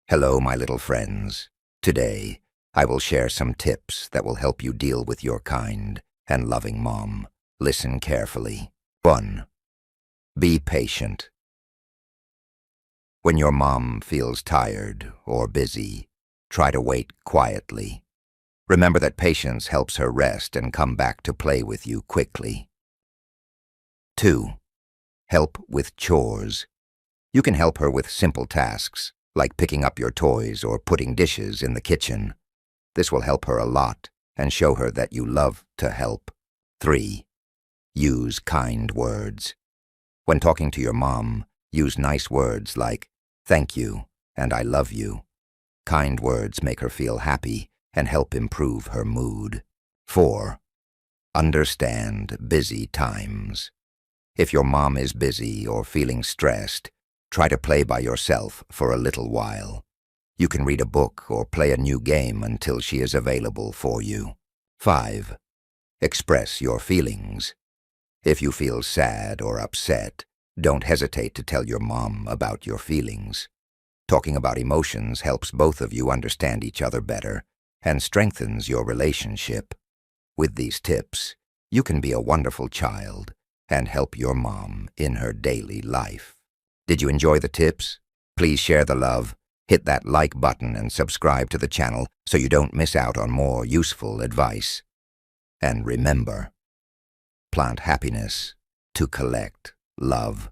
Hello, my little friends. Today, I will share some tips that will help you deal with your kind and loving mom. Listen carefully. 1. Be patient. When your mom feels tired or busy, try to wait quietly. Remember that patience helps her rest and come back to play with you quickly. 2. Help with chores. You can help her with simple tasks, like picking up your toys or putting dishes in the kitchen. This will help her a lot and show her that you love to help. 3. Use kind words. When talking to your mom, use nice words like, "Thank you," and "I love you." Kind words make her feel happy and help improve her mood. 4. Understand busy times. If your mom is busy or feeling stressed, try to play by yourself for a little while. You can read a book or play a new game until she is available for you. 5. Express your feelings. If you feel sad or upset, don't hesitate to tell your mom about your feelings. Talking about emotions helps both of you understand each other better and strengthens your relationship. With these tips, you can be a wonderful child and help your mom in her daily life. Did you enjoy the tips? Please share the love, hit that like button, and subscribe to the channel so you don't miss out on more useful advice. And remember, plant happiness to collect love.